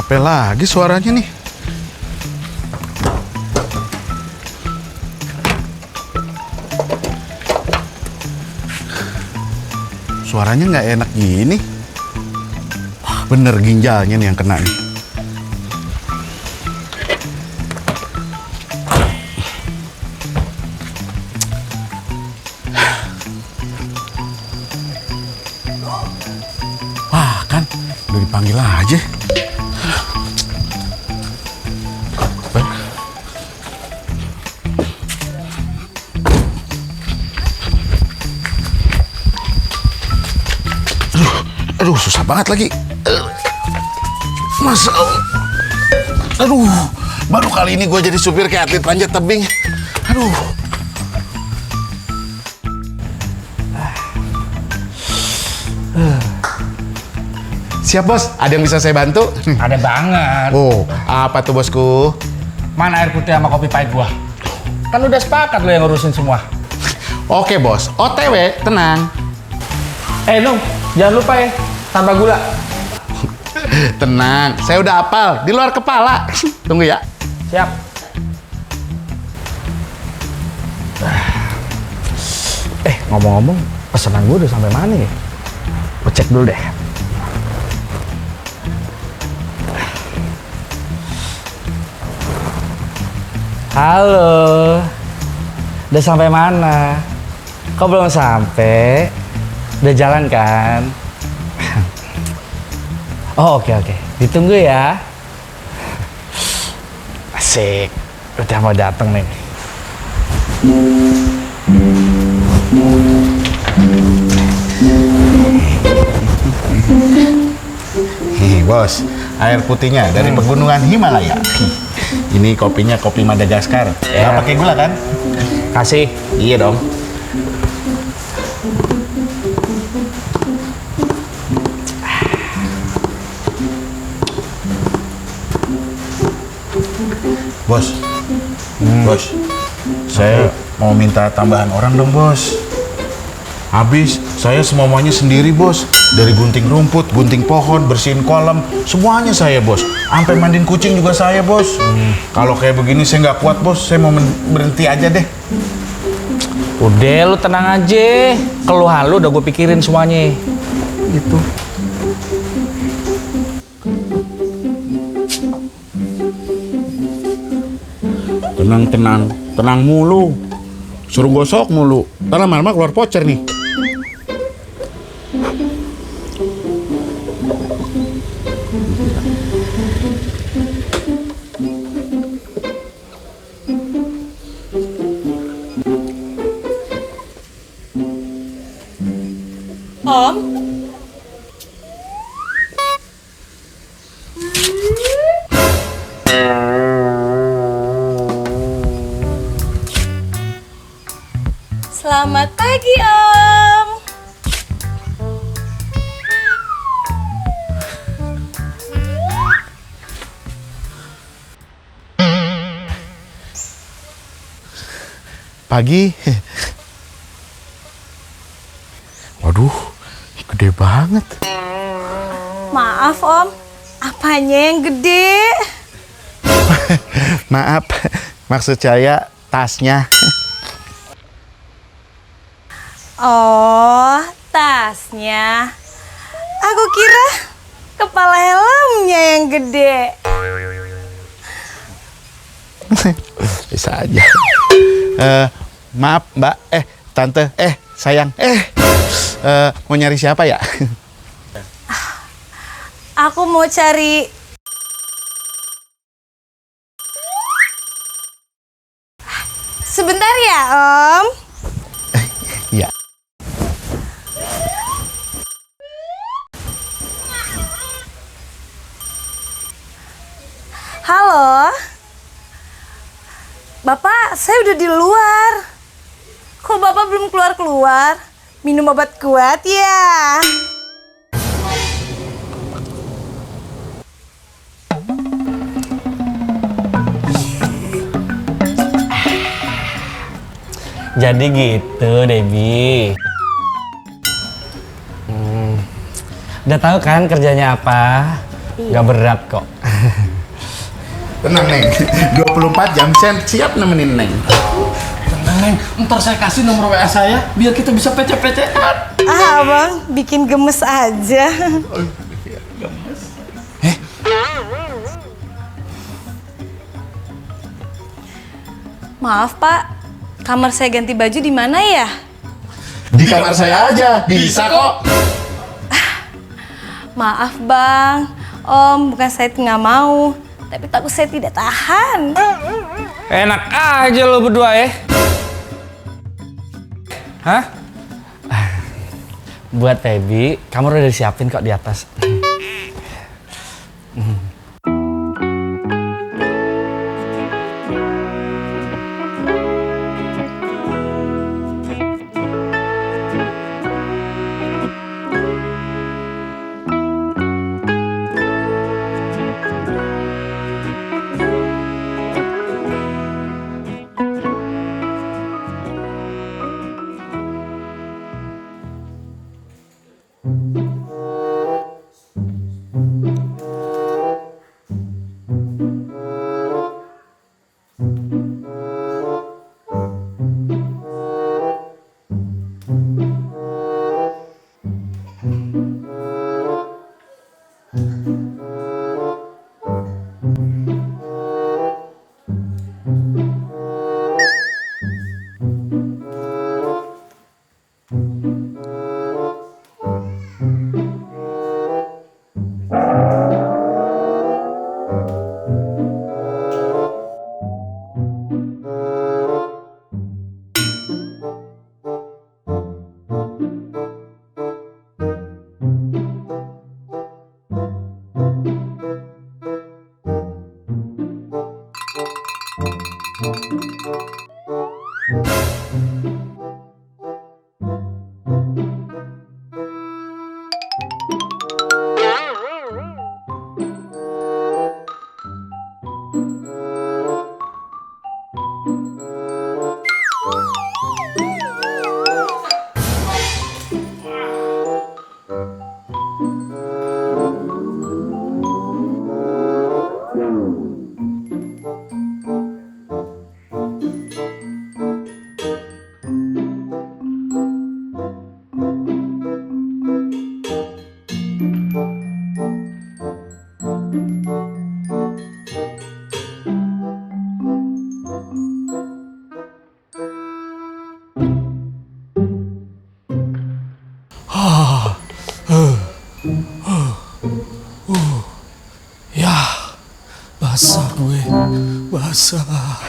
Apa lagi suaranya nih? Suaranya nggak enak gini. Wah, bener ginjalnya nih yang kena nih. Wah, kan udah dipanggil aja. Aduh, susah banget lagi. Masa, aduh, baru kali ini gue jadi supir kayak atlet panjat tebing. Aduh. Siap bos, ada yang bisa saya bantu? Ada banget. Oh, apa tuh bosku? Mana air putih sama kopi pahit gua? Kan udah sepakat lo yang ngurusin semua. Oke bos, OTW, tenang. Nung, jangan lupa ya, tambah gula. Tenang, saya udah hafal, di luar kepala. Tunggu ya. Siap. Ngomong-ngomong, pesanan gua udah sampai mana ya? Gua cek dulu deh. Halo, udah sampai mana? Kok belum sampai? Udah jalan kan? Oh oke, ditunggu ya. Asik, udah mau dateng nih. Bos, air putihnya dari pegunungan Himalaya. Ini kopinya kopi Madagaskar. Nggak pakai gula kan? Kasih. Iya dong. Bos, bos, saya mau minta tambahan orang dong bos. Habis, saya semuanya sendiri bos. Dari gunting rumput, gunting pohon, bersihin kolam, semuanya saya bos. Sampai mandiin kucing juga saya bos. Kalau kayak begini saya nggak kuat bos, saya mau berhenti aja deh. Udah lu tenang aja. Keluhan lu udah gue pikirin semuanya. Gitu. Tenang mulu. Suruh gosok mulu. Ntar lama-lama keluar pocer nih. Om? Selamat pagi, Om. Pagi. Waduh, gede banget. Maaf, Om. Apanya yang gede? Maaf, maksud saya tasnya. Oh, tasnya. Aku kira kepala helmnya yang gede. Bisa aja. Maaf mbak, tante, sayang, mau nyari siapa ya? Aku mau cari... Sebentar ya, Om. Iya. Halo. Bapak, saya udah di luar. Kok Bapak belum keluar-keluar? Minum obat kuat ya? Jadi gitu, Debbie. Udah tahu kan kerjanya apa? Iya. Gak berat kok. Tenang, Neng. 24 jam saya siap nemenin Neng. Tenang, Neng. Ntar saya kasih nomor WA saya biar kita bisa PC-PC-an. Ah, Abang, bikin gemes aja. Maaf, Pak. Kamar saya ganti baju di mana ya? Di kamar saya aja. Bisa kok. Maaf, Bang. Om, bukan saya nggak mau, tapi takut saya tidak tahan. Enak aja lo berdua ya. Hah? Buat Feby, kamar udah disiapin kok di atas. Ya, basah gue. Basah.